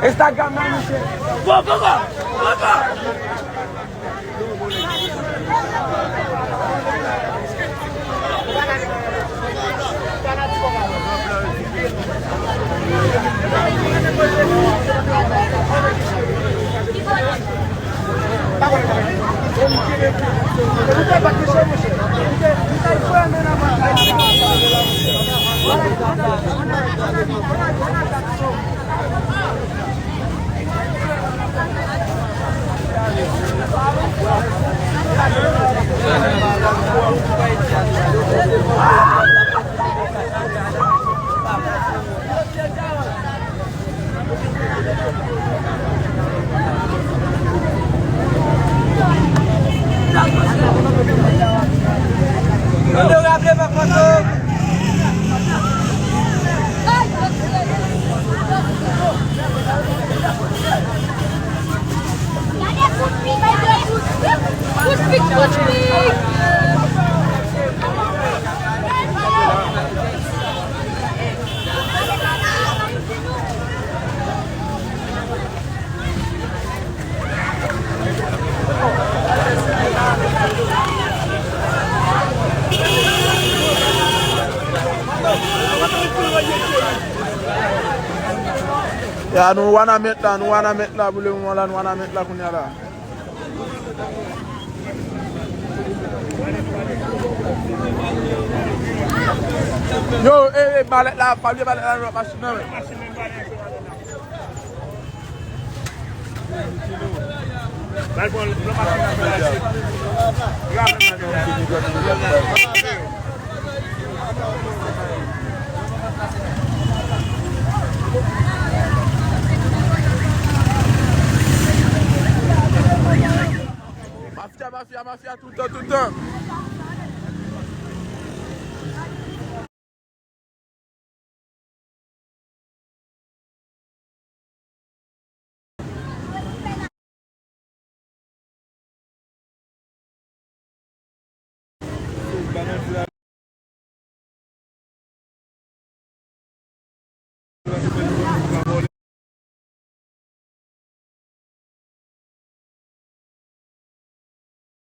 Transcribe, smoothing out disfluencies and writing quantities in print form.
Instagram nan mwen se. Ya nou wana met la boule moun la, nou wana met la kounya la. Yo, balet la, palye balet la nou machine nan. Mafia tout le temps.